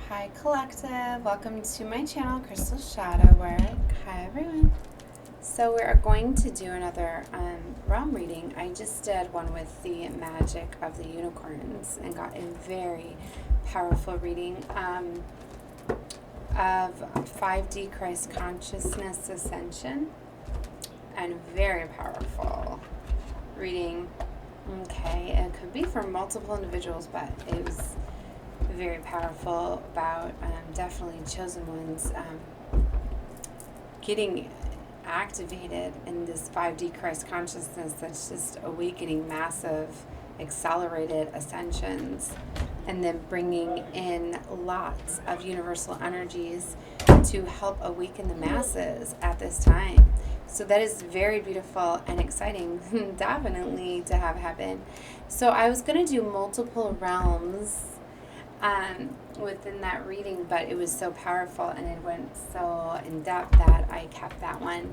Hi Collective, welcome to my channel, Crystal Shadow Work. Hi everyone. So we are going to do another realm reading. I just did one with the magic of the unicorns and got a very powerful reading of 5D Christ consciousness ascension, and very powerful reading. Okay, it could be for multiple individuals, but it was very powerful about definitely chosen ones getting activated in this 5D Christ consciousness that's just awakening massive accelerated ascensions, and then bringing in lots of universal energies to help awaken the masses at this time. So that is very beautiful and exciting definitely to have happen. So I was going to do multiple realms within that reading, but it was so powerful and it went so in depth that I kept that one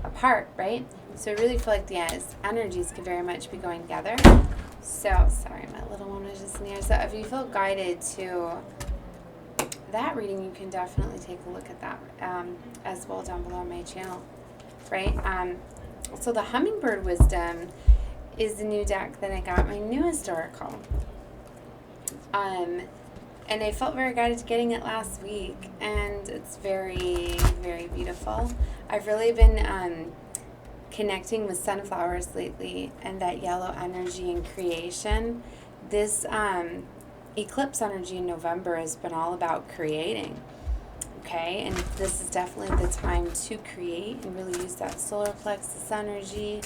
apart, right? So I really feel like the energies could very much be going together. So, sorry, my little one was just near. So if you feel guided to that reading, you can definitely take a look at that as well down below on my channel, right? So the Hummingbird Wisdom is the new deck that I got, my newest oracle. And I felt very guided to getting it last week, and it's very, very beautiful. I've really been connecting with sunflowers lately and that yellow energy in creation. This eclipse energy in November has been all about creating, okay? And this is definitely the time to create and really use that solar plexus energy.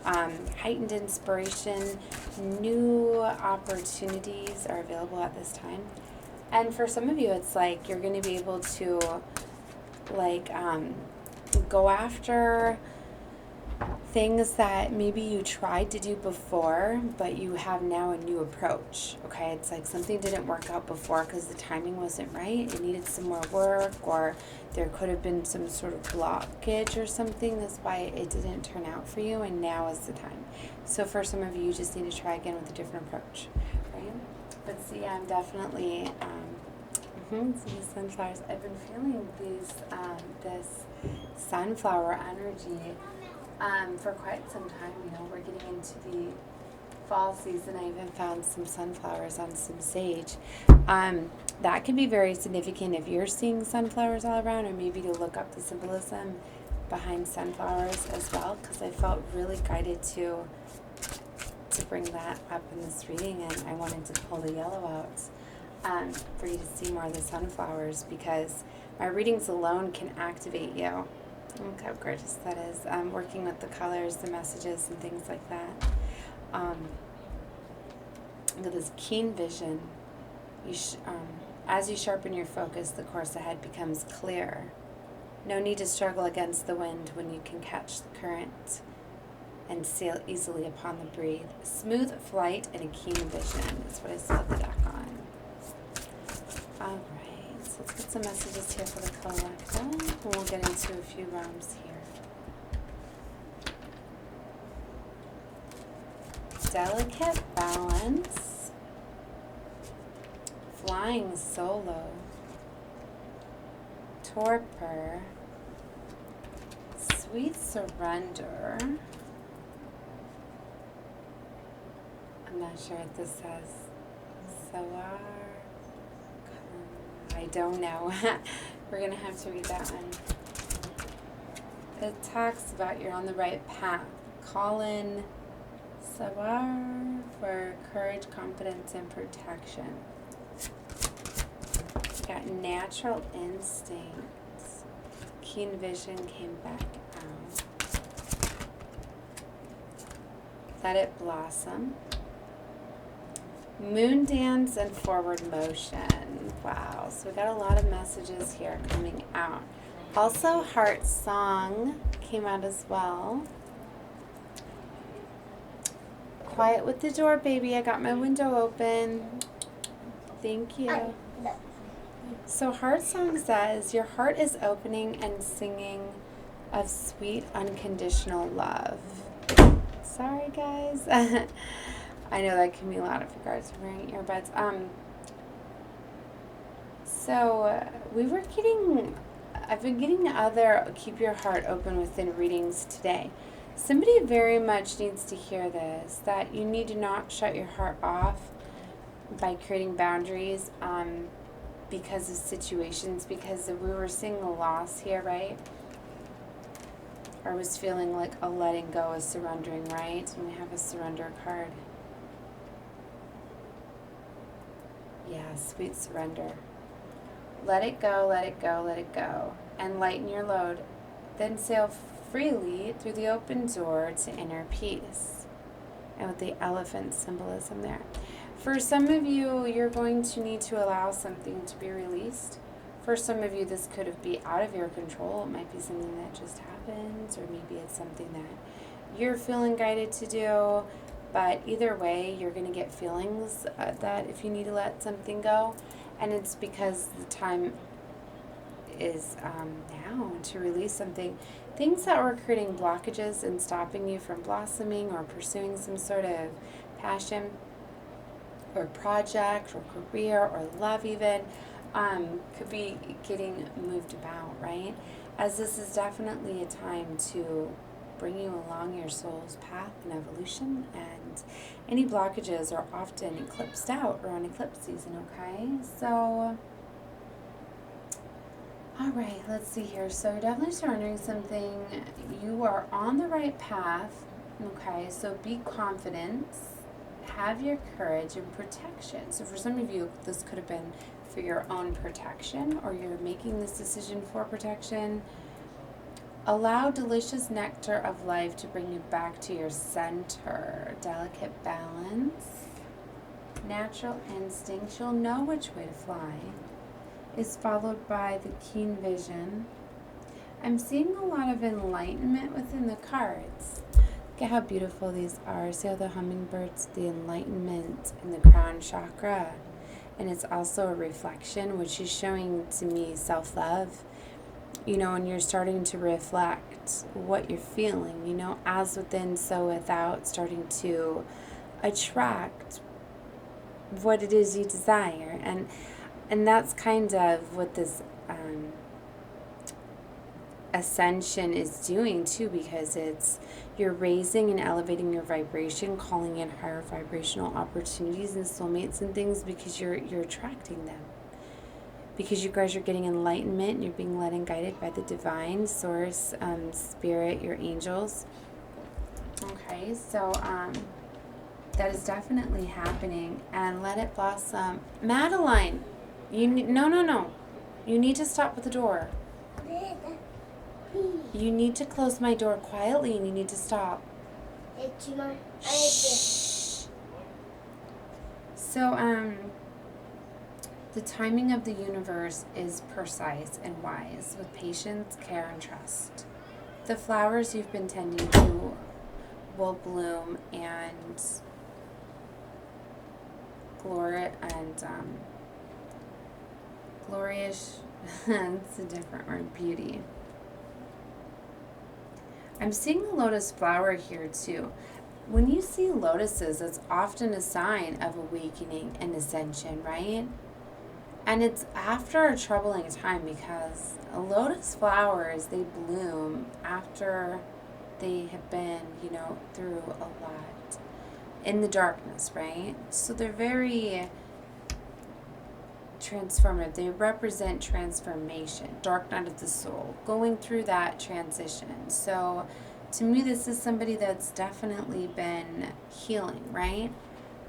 Heightened inspiration, new opportunities are available at this time. And for some of you, it's like you're going to be able to go after things that maybe you tried to do before, but you have now a new approach, okay? It's like something didn't work out before because the timing wasn't right. It needed some more work, or there could have been some sort of blockage or something. That's why it didn't turn out for you, and now is the time. So for some of you, you just need to try again with a different approach, right? But see, I'm definitely, some of the sunflowers. I've been feeling these, this sunflower energy for quite some time. You know, we're getting into the fall season. I even found some sunflowers on some sage. That can be very significant if you're seeing sunflowers all around, or maybe to look up the symbolism behind sunflowers as well, because I felt really guided to bring that up in this reading, and I wanted to pull the yellow out for you to see more of the sunflowers, because my readings alone can activate you. Look how gorgeous that is. Working with the colors, the messages, and things like that. Look at this keen vision. As you sharpen your focus, the course ahead becomes clear. No need to struggle against the wind when you can catch the current and sail easily upon the breeze. Smooth flight and a keen vision is what I saw the deck on. All right, so let's get some messages here for the collective, and we'll get into a few realms here. Delicate balance, flying solo, torpor, sweet surrender. I'm not sure what this says. Sawar. I don't know. We're going to have to read that one. It talks about you're on the right path. Call in Sawar for courage, confidence, and protection. You got natural instincts. Keen vision came back out. Let it blossom. Moon dance and forward motion. Wow, so we got a lot of messages here coming out. Also, heart song came out as well. Quiet with the door, baby. I got my window open. Thank you. So heart song says, your heart is opening and singing of sweet unconditional love. Sorry, guys. I know that can be loud if you guys are wearing earbuds. So I've been getting other keep your heart open within readings today. Somebody very much needs to hear this, that you need to not shut your heart off by creating boundaries because of situations, because we were seeing a loss here, right? Or was feeling like a letting go, a surrendering, right? And we have a surrender card. Yeah, sweet surrender. Let it go, let it go, let it go. And lighten your load. Then sail freely through the open door to inner peace. And with the elephant symbolism there. For some of you, you're going to need to allow something to be released. For some of you, this could be out of your control. It might be something that just happens, or maybe it's something that you're feeling guided to do. But either way, you're going to get feelings that if you need to let something go. And it's because the time is now to release something. Things that were creating blockages and stopping you from blossoming or pursuing some sort of passion or project or career or love even, could be getting moved about, right? As this is definitely a time to bring you along your soul's path and evolution, and any blockages are often eclipsed out around eclipse season, okay? So, all right, let's see here. So you're definitely surrendering something. You are on the right path, okay? So be confident. Have your courage and protection. So for some of you, this could have been for your own protection, or you're making this decision for protection. Allow delicious nectar of life to bring you back to your center. Delicate balance. Natural instinct. You'll know which way to fly. Is followed by the keen vision. I'm seeing a lot of enlightenment within the cards. Look at how beautiful these are. See how the hummingbirds, the enlightenment in the crown chakra. And it's also a reflection, which is showing to me self-love. You know, and you're starting to reflect what you're feeling, you know, as within, so without, starting to attract what it is you desire. And that's kind of what this ascension is doing too, because you're raising and elevating your vibration, calling in higher vibrational opportunities and soulmates and things, because you're attracting them. Because you guys are getting enlightenment, you're being led and guided by the divine source, spirit, your angels. Okay, so that is definitely happening, and let it blossom. Madeline, no. You need to stop with the door. You need to close my door quietly, and you need to stop. Shh. So, the timing of the universe is precise and wise, with patience, care, and trust. The flowers you've been tending to will bloom, and glorious, it's a different word, beauty. I'm seeing a lotus flower here too. When you see lotuses, it's often a sign of awakening and ascension, right? And it's after a troubling time, because lotus flowers, they bloom after they have been, through a lot in the darkness, right? So they're very transformative. They represent transformation, dark night of the soul, going through that transition. So to me, this is somebody that's definitely been healing, right?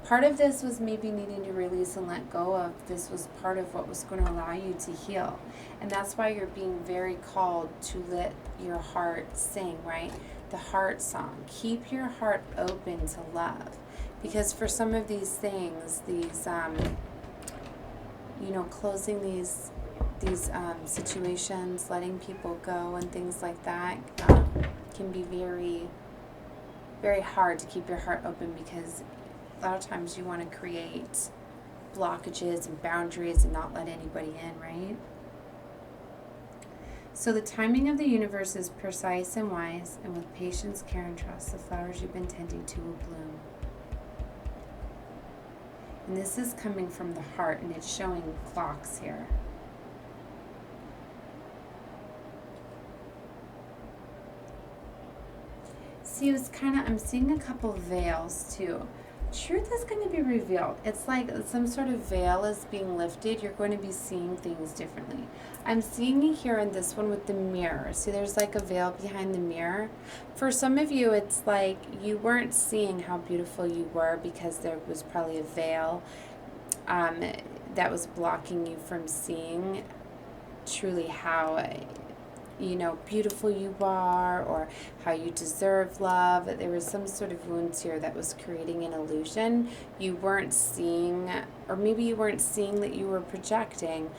Part of this was maybe needing to release and let go of. This was part of what was going to allow you to heal. And that's why you're being very called to let your heart sing, right? The heart song. Keep your heart open to love. Because for some of these things, these, closing these situations, letting people go and things like that, can be very, very hard to keep your heart open, because a lot of times you want to create blockages and boundaries and not let anybody in, right? So the timing of the universe is precise and wise, and with patience, care, and trust, the flowers you've been tending to will bloom. And this is coming from the heart, and it's showing clocks here. See, I'm seeing a couple veils too. Truth is going to be revealed. It's like some sort of veil is being lifted. You're going to be seeing things differently. I'm seeing it here in this one with the mirror. See, there's like a veil behind the mirror. For some of you, it's like you weren't seeing how beautiful you were because there was probably a veil that was blocking you from seeing truly how beautiful you are, or how you deserve love. There was some sort of wounds here that was creating an illusion. You weren't seeing, or maybe you weren't seeing that you were projecting.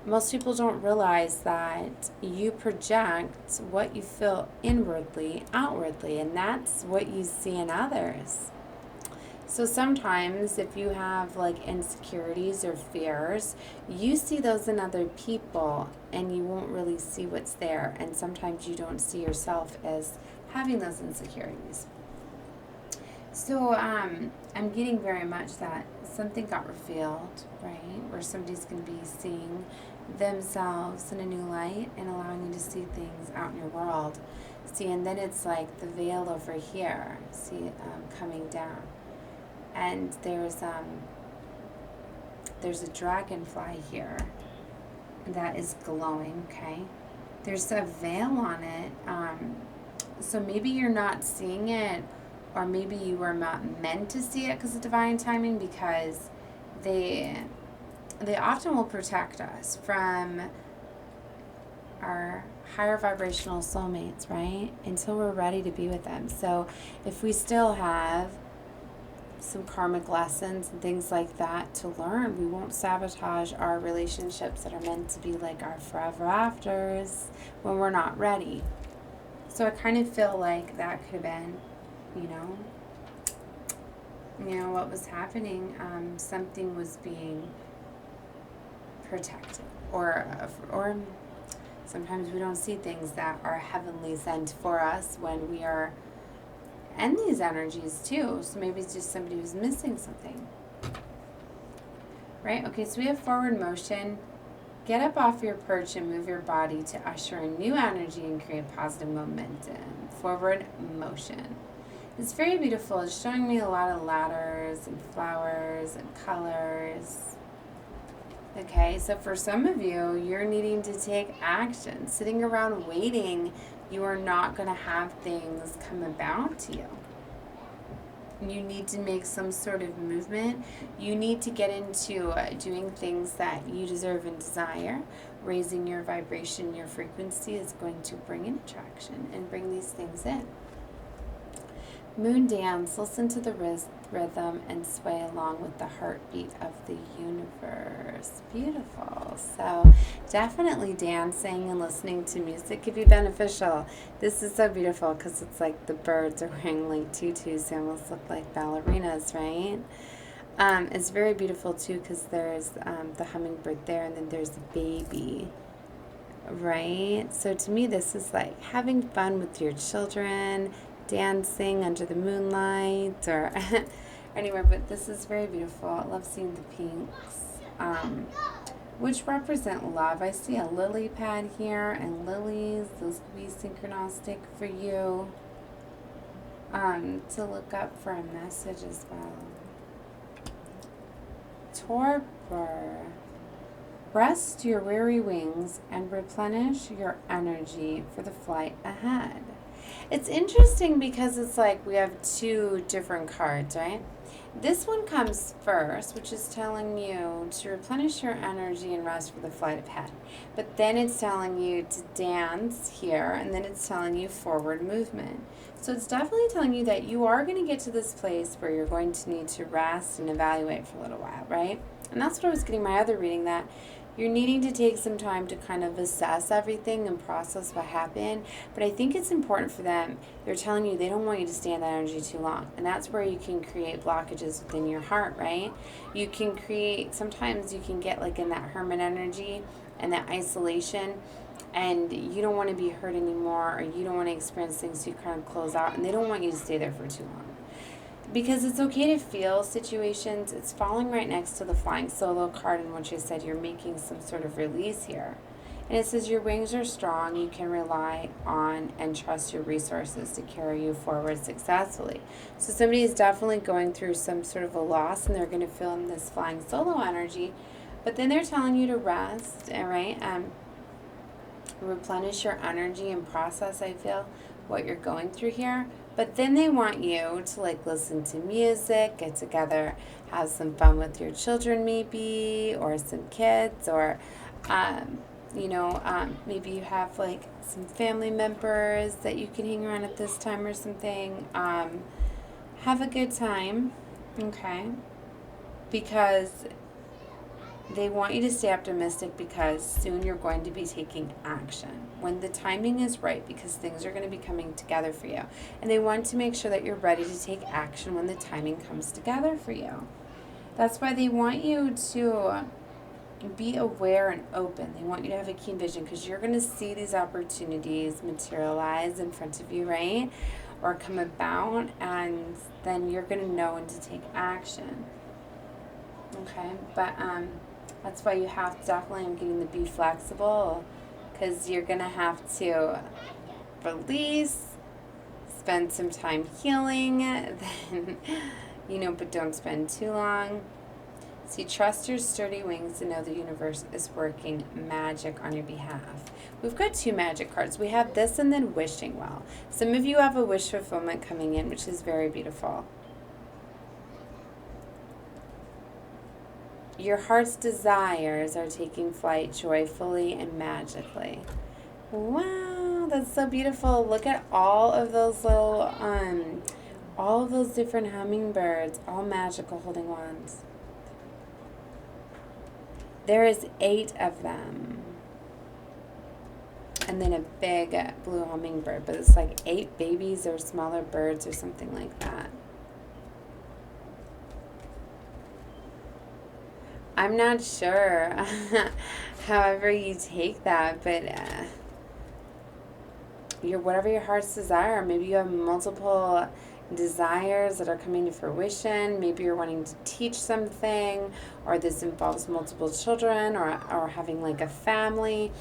Most people don't realize that you project what you feel inwardly, outwardly, and that's what you see in others. So sometimes if you have like insecurities or fears, you see those in other people and you won't really see what's there. And sometimes you don't see yourself as having those insecurities. So I'm getting very much that something got revealed, right? Where somebody's going to be seeing themselves in a new light and allowing you to see things out in your world. See, and then it's like the veil over here, see, coming down. And there's a dragonfly here that is glowing, okay? There's a veil on it. So maybe you're not seeing it, or maybe you were not meant to see it because of divine timing, because they often will protect us from our higher vibrational soulmates, right? Until we're ready to be with them. So if we still have some karmic lessons and things like that to learn, we won't sabotage our relationships that are meant to be like our forever afters when we're not ready. So I kind of feel like that could have been, what was happening. Something was being protected, or sometimes we don't see things that are heavenly sent for us when we are. And these energies too. So maybe it's just somebody who's missing something. Right? Okay, so we have forward motion. Get up off your perch and move your body to usher in new energy and create positive momentum. Forward motion. It's very beautiful. It's showing me a lot of ladders and flowers and colors. Okay, so for some of you, you're needing to take action. Sitting around waiting, you are not going to have things come about to you. You need to make some sort of movement. You need to get into doing things that you deserve and desire. Raising your vibration, your frequency is going to bring in attraction and bring these things in. Moon dance, listen to the rhythm and sway along with the heartbeat of the universe. Beautiful. So definitely dancing and listening to music could be beneficial. This is so beautiful because it's like the birds are wearing like tutus. They almost look like ballerinas, right? It's very beautiful too because there's the hummingbird there, and then there's the baby, right? So to me, this is like having fun with your children, dancing under the moonlight, or anywhere, but this is very beautiful. I love seeing the pinks, which represent love. I see a lily pad here, and lilies, those could be synchronistic for you, to look up for a message as well. Torpor. Rest your weary wings and replenish your energy for the flight ahead. It's interesting because it's like we have two different cards, right? This one comes first, which is telling you to replenish your energy and rest for the flight ahead. But then it's telling you to dance here, and then it's telling you forward movement. So it's definitely telling you that you are going to get to this place where you're going to need to rest and evaluate for a little while, right? And that's what I was getting my other reading, that you're needing to take some time to kind of assess everything and process what happened. But I think it's important for them. They're telling you they don't want you to stay in that energy too long. And that's where you can create blockages within your heart, right? You can create, sometimes you can get like in that hermit energy and that isolation, and you don't want to be hurt anymore, or you don't want to experience things, so you kind of close out, and they don't want you to stay there for too long. Because it's okay to feel situations. It's falling right next to the flying solo card, in which I said you're making some sort of release here. And it says your wings are strong. You can rely on and trust your resources to carry you forward successfully. So somebody is definitely going through some sort of a loss, and they're going to feel in this flying solo energy. But then they're telling you to rest, all right? Replenish your energy and process, I feel, what you're going through here. But then they want you to like listen to music, get together, have some fun with your children maybe, or some kids, or maybe you have like some family members that you can hang around at this time or something. Have a good time, okay? Because they want you to stay optimistic, because soon you're going to be taking action when the timing is right, because things are going to be coming together for you. And they want to make sure that you're ready to take action when the timing comes together for you. That's why they want you to be aware and open. They want you to have a keen vision, because you're going to see these opportunities materialize in front of you, right? Or come about, and then you're going to know when to take action. Okay, but that's why you have to definitely, I'm getting to be flexible, because you're going to have to release, spend some time healing, then, but don't spend too long. So you trust your sturdy wings to know the universe is working magic on your behalf. We've got 2 magic cards. We have this and then wishing well. Some of you have a wish fulfillment coming in, which is very beautiful. Your heart's desires are taking flight joyfully and magically. Wow, that's so beautiful. Look at all of those little, all of those different hummingbirds, all magical, holding wands. There is 8 of them. And then a big blue hummingbird, but it's like 8 babies or smaller birds or something like that. I'm not sure however you take that, but whatever your heart's desire. Maybe you have multiple desires that are coming to fruition. Maybe you're wanting to teach something, or this involves multiple children, or having like a family.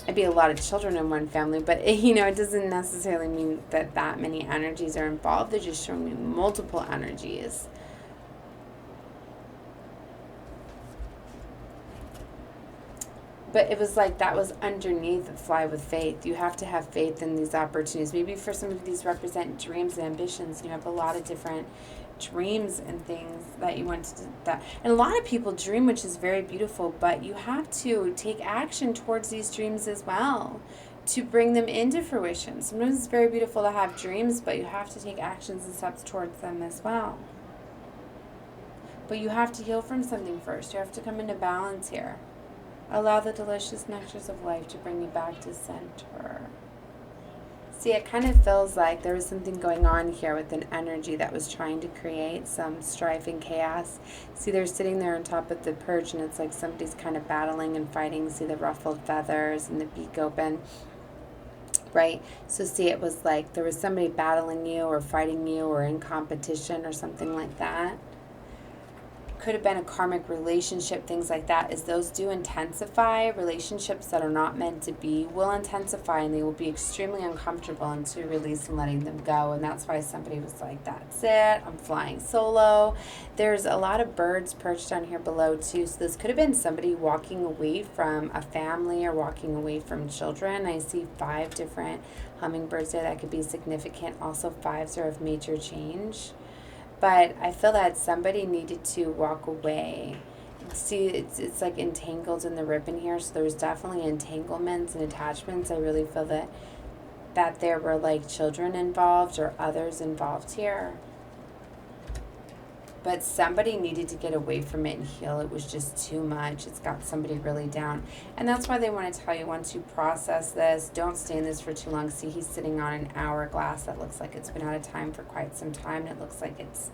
It'd be a lot of children in one family, but it doesn't necessarily mean that many energies are involved. They're just showing me multiple energies. But it was like that was underneath Fly with Faith. You have to have faith in these opportunities. Maybe for some of these represent dreams and ambitions. You have a lot of different dreams and things that you want to do. And a lot of people dream, which is very beautiful, but you have to take action towards these dreams as well to bring them into fruition. Sometimes it's very beautiful to have dreams, but you have to take actions and steps towards them as well. But you have to heal from something first. You have to come into balance here. Allow the delicious nectars of life to bring you back to center. See, it kind of feels like there was something going on here with an energy that was trying to create some strife and chaos. See, they're sitting there on top of the perch, and it's like somebody's kind of battling and fighting. See the ruffled feathers and the beak open, right? So see, it was like there was somebody battling you or fighting you or in competition or something like that. Could have been a karmic relationship, things like that. As those do intensify, relationships that are not meant to be will intensify, and they will be extremely uncomfortable until release and letting them go. And that's why somebody was like, that's it, I'm flying solo. There's a lot of birds perched on here below too. So this could have been somebody walking away from a family or walking away from children. I see 5 different hummingbirds there. That could be significant. Also 5s are of major change. But I feel that somebody needed to walk away. See, it's like entangled in the ribbon here. So there's definitely entanglements and attachments. I really feel that there were like children involved or others involved here. But somebody needed to get away from it and heal. It was just too much. It's got somebody really down. And that's why they want to tell you, once you process this, don't stay in this for too long. See, he's sitting on an hourglass that looks like it's been out of time for quite some time. And it looks like it's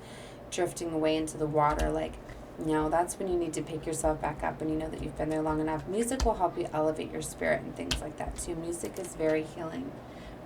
drifting away into the water. Like, no, that's when you need to pick yourself back up and you know that you've been there long enough. Music will help you elevate your spirit and things like that too. Music is very healing.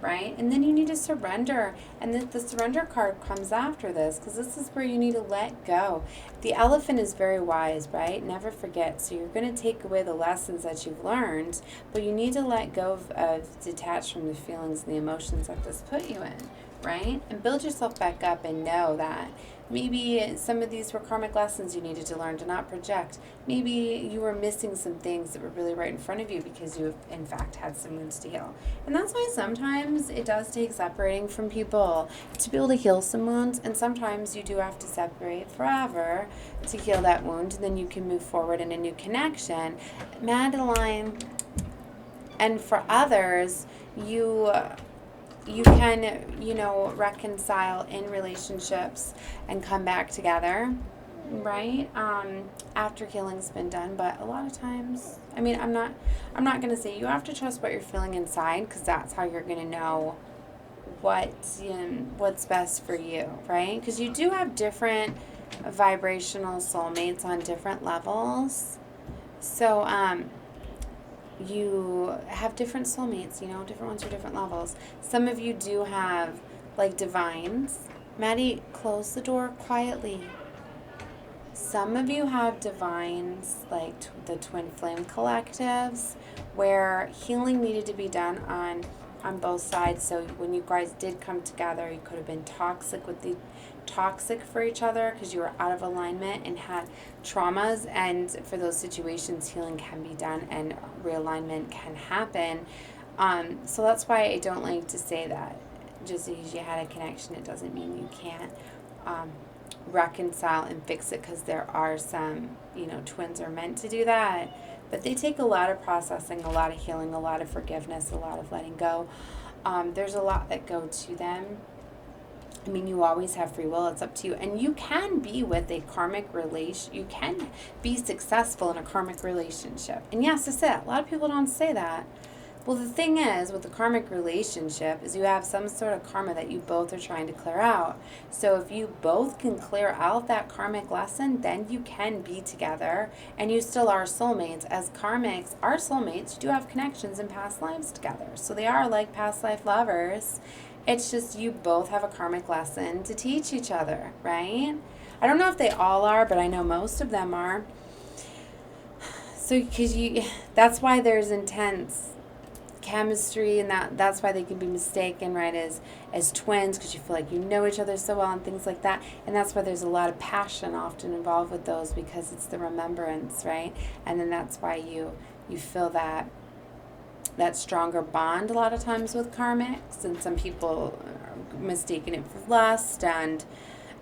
right? And then you need to surrender. And the surrender card comes after this, because this is where you need to let go. The elephant is very wise, right? Never forget. So you're going to take away the lessons that you've learned, but you need to let go of detach from the feelings and the emotions that this put you in, right? And build yourself back up and know that maybe some of these were karmic lessons you needed to learn to not project. Maybe you were missing some things that were really right in front of you because you have, in fact, had some wounds to heal. And that's why sometimes it does take separating from people to be able to heal some wounds. And sometimes you do have to separate forever to heal that wound. And then you can move forward in a new connection. Madeline, and for others, you can, reconcile in relationships and come back together, right? After healing's been done. But a lot of times, I'm not going to say you have to trust what you're feeling inside, because that's how you're going to know what's best for you, right? Because you do have different vibrational soulmates on different levels. So, you have different soulmates, different ones for different levels. Some of you do have, like, divines. Maddie, close the door quietly. Some of you have divines, like the twin flame collectives, where healing needed to be done on both sides. So when you guys did come together, you could have been toxic for each other because you were out of alignment and had traumas, and for those situations healing can be done and realignment can happen. So that's why I don't like to say that just because you had a connection it doesn't mean you can't reconcile and fix it, because there are some twins are meant to do that, but they take a lot of processing, a lot of healing, a lot of forgiveness, a lot of letting go. There's a lot that go to them. You always have free will. It's up to you. And you can be with a karmic relation. You can be successful in a karmic relationship. And yes, that's it. A lot of people don't say that. Well, the thing is, with the karmic relationship, is you have some sort of karma that you both are trying to clear out. So if you both can clear out that karmic lesson, then you can be together, and you still are soulmates. As karmics are soulmates, you do have connections in past lives together. So they are like past life lovers. It's just you both have a karmic lesson to teach each other, right? I don't know if they all are, but I know most of them are. So that's why there's intense chemistry, and that's why they can be mistaken, right, as twins, because you feel like you know each other so well and things like that. And that's why there's a lot of passion often involved with those, because it's the remembrance, right? And then that's why you feel that stronger bond a lot of times with karmics, and some people are mistaking it for lust, and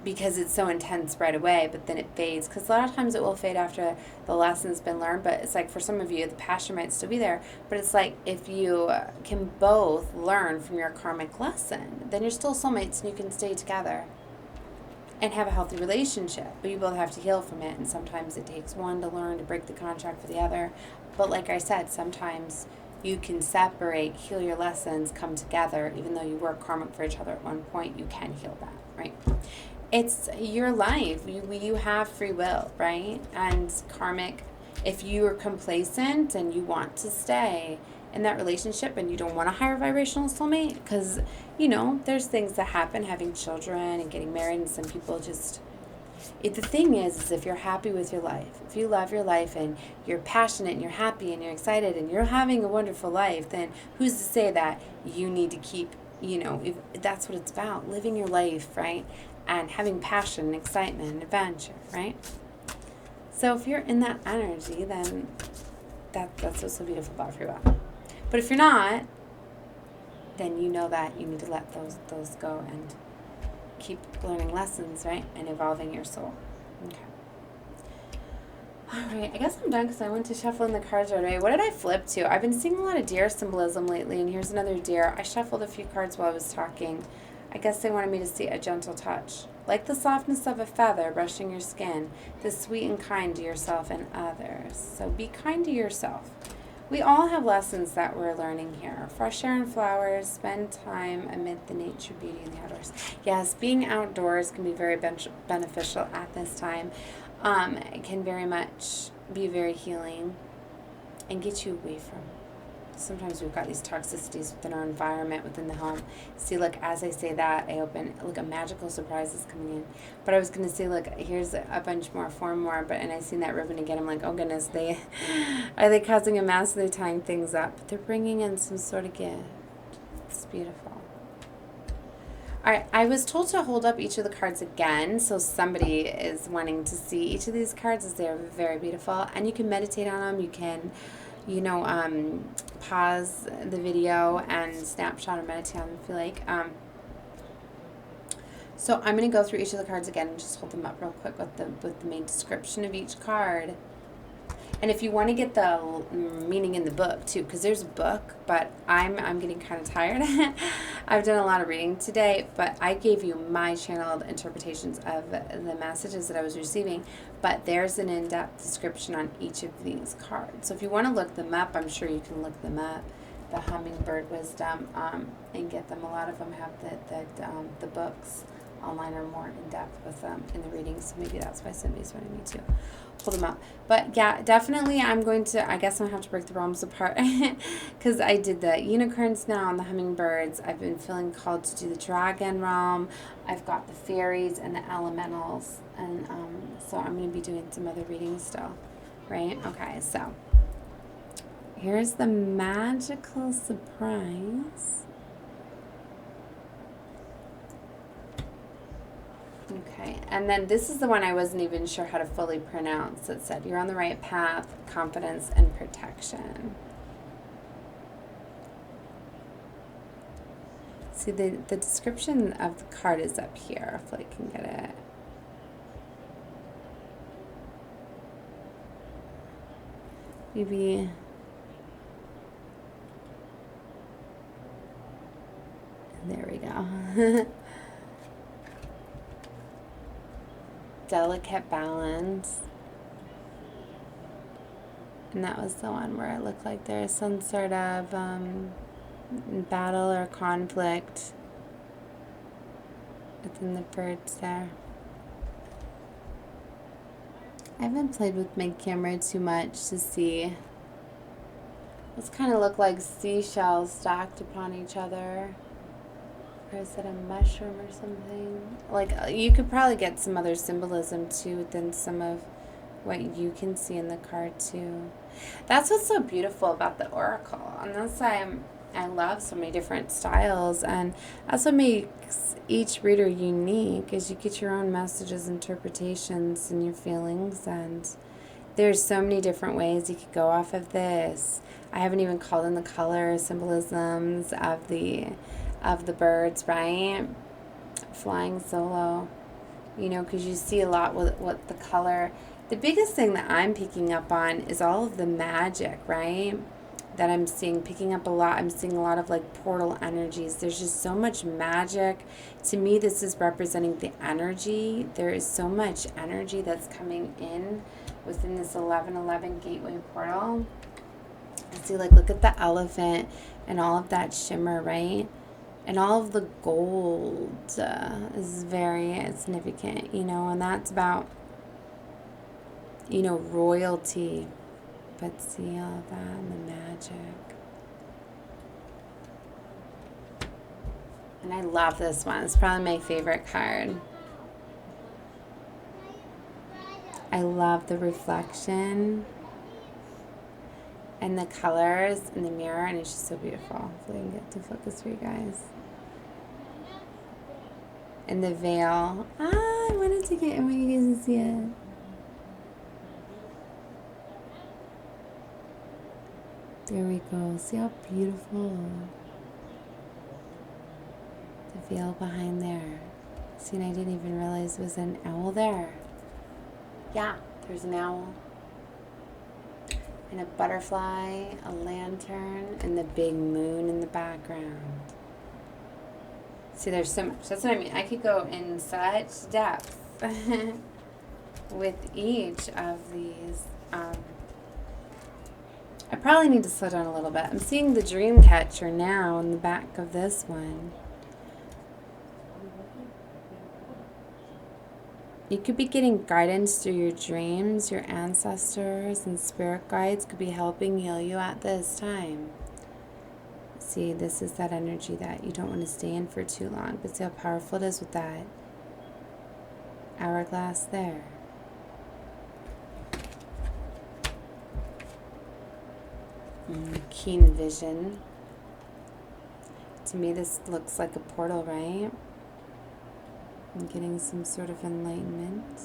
because it's so intense right away, but then it fades, because a lot of times it will fade after the lesson's been learned. But it's like, for some of you, the passion might still be there, but it's like, if you can both learn from your karmic lesson, then you're still soulmates and you can stay together and have a healthy relationship, but you both have to heal from it. And sometimes it takes one to learn to break the contract for the other. But like I said, sometimes you can separate, heal your lessons, come together. Even though you were karmic for each other at one point, you can heal that, right? It's your life. You have free will, right? And karmic, if you are complacent and you want to stay in that relationship and you don't want a higher vibrational soulmate, because, there's things that happen, having children and getting married, and some people just... the thing is if you're happy with your life, if you love your life and you're passionate and you're happy and you're excited and you're having a wonderful life, then who's to say that you need to keep, if that's what it's about, living your life, right? And having passion and excitement and adventure, right? So if you're in that energy, then that's what's so beautiful about free will. But if you're not, then you know that you need to let those go and keep learning lessons, right? And evolving your soul. Okay. All right, I guess I'm done because I went to shuffling the cards right away. What did I flip to? I've been seeing a lot of deer symbolism lately, and here's another deer. I shuffled a few cards while I was talking. I guess they wanted me to see a gentle touch. Like the softness of a feather brushing your skin, the sweet and kind to yourself and others. So be kind to yourself. We all have lessons that we're learning here. Fresh air and flowers, spend time amid the nature, beauty, and the outdoors. Yes, being outdoors can be very beneficial at this time. It can very much be very healing and get you away from sometimes we've got these toxicities within our environment, within the home. See, look, as I say that, I open, look, a magical surprise is coming in. But I was going to say, look, here's a bunch more, 4 more, but, and I seen that ribbon again. I'm like, oh goodness, are they causing a mess? Are they tying things up? But they're bringing in some sort of gift. It's beautiful. All right, I was told to hold up each of the cards again, so somebody is wanting to see each of these cards as they're very beautiful. And you can meditate on them. You can, pause the video and snapshot or meditate on them if you like. So I'm going to go through each of the cards again and just hold them up real quick with the main description of each card. And if you want to get the meaning in the book too, because there's a book, but I'm getting kind of tired. I've done a lot of reading today, but I gave you my channeled interpretations of the messages that I was receiving. But there's an in-depth description on each of these cards. So if you want to look them up, I'm sure you can look them up. The Hummingbird Wisdom, and get them. A lot of them have the books online are more in depth with them in the readings, so maybe that's why somebody's wanting me to pull them up. But yeah, definitely I guess I'm gonna have to break the realms apart because I did the unicorns now and the hummingbirds. I've been feeling called to do the dragon realm. I've got the fairies and the elementals, and so I'm gonna be doing some other readings still, right? Okay, so here's the magical surprise. Okay, and then this is the one I wasn't even sure how to fully pronounce. It said, you're on the right path, confidence, and protection. See, the description of the card is up here, if I can get it. Maybe... There we go. Delicate balance. And that was the one where it looked like there is some sort of battle or conflict within the birds there. I haven't played with my camera too much to see. Those kind of look like seashells stacked upon each other. Or is it a mushroom or something? Like, you could probably get some other symbolism too than some of what you can see in the card too. That's what's so beautiful about the oracle, and that's why I love so many different styles, and that's what makes each reader unique, is you get your own messages, interpretations, and your feelings, and there's so many different ways you could go off of this. I haven't even called in the color symbolisms of the birds, right? Flying solo, because you see a lot with what the color. The biggest thing that I'm picking up on is all of the magic, right? That I'm seeing, picking up a lot. I'm seeing a lot of like portal energies. There's just so much magic. To me, this is representing the energy. There is so much energy that's coming in within this 1111 gateway portal. See, like, look at the elephant and all of that shimmer, right? And all of the gold is very significant, and that's about, royalty. But see all of that and the magic. And I love this one. It's probably my favorite card. I love the reflection and the colors in the mirror, and it's just so beautiful. Hopefully I can get to focus for you guys. And the veil. I wanted to get, I want you guys to see it. There we go. See how beautiful. The veil behind there. See, and I didn't even realize there was an owl there. Yeah, there's an owl. And a butterfly, a lantern, and the big moon in the background. See, there's so much. That's what I mean. I could go in such depth with each of these. I probably need to slow down a little bit. I'm seeing the dream catcher now in the back of this one. You could be getting guidance through your dreams. Your ancestors and spirit guides could be helping heal you at this time. see, this is that energy that you don't want to stay in for too long. But see how powerful it is with that hourglass there. Keen vision. To me, this looks like a portal, right? I'm getting some sort of enlightenment.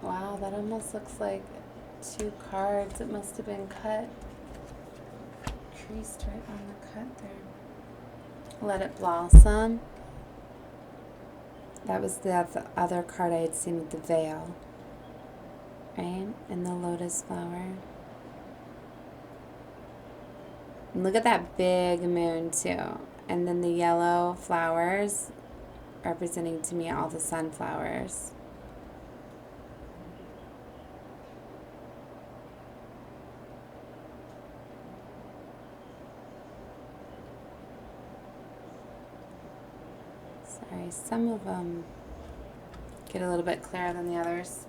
Wow, that almost looks like 2 cards. It must have been cut, creased right on the cut there. Let it blossom. That was the other card I had seen with the veil, right? And the lotus flower. And look at that big moon too. And then the yellow flowers representing to me all the sunflowers. Sorry, some of them get a little bit clearer than the others.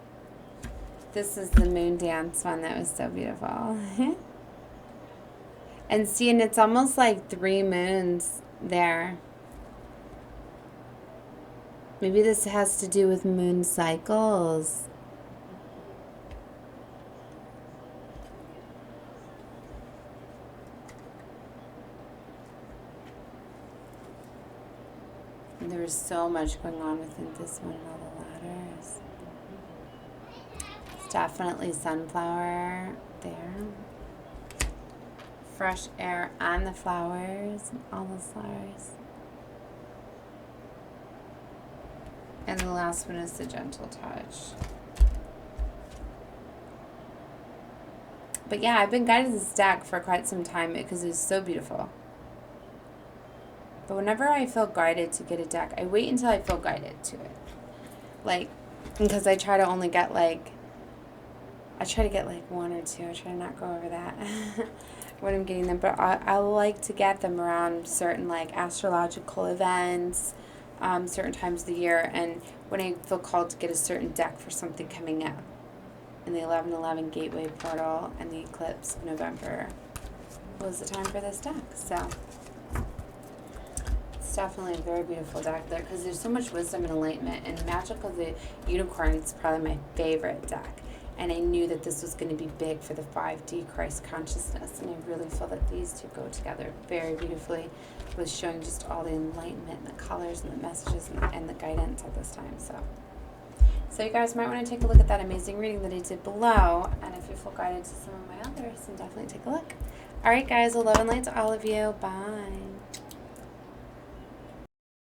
This is the moon dance one that was so beautiful. And see, and it's almost like 3 moons there. Maybe this has to do with moon cycles. And there was so much going on within this one and all the ladders. It's definitely sunflower there. Fresh air on the flowers, all the flowers. And the last one is the gentle touch. But yeah, I've been guided this deck for quite some time because it's so beautiful. But whenever I feel guided to get a deck, I wait until I feel guided to it. Like, because I try to only get like, I try to get like 1 or 2. I try to not go over that when I'm getting them. But I like to get them around certain like astrological events, certain times of the year. And when I feel called to get a certain deck for something coming up. And the 11/11 Gateway Portal and the eclipse of November was the time for this deck. So it's definitely a very beautiful deck there because there's so much wisdom and enlightenment. And Magic of the Unicorn is probably my favorite deck. And I knew that this was going to be big for the 5D Christ consciousness. And I really feel that these two go together very beautifully with showing just all the enlightenment and the colors and the messages and the guidance at this time. So you guys might want to take a look at that amazing reading that I did below. And if you feel guided to some of my others, then definitely take a look. All right, guys. Well, love and light to all of you. Bye.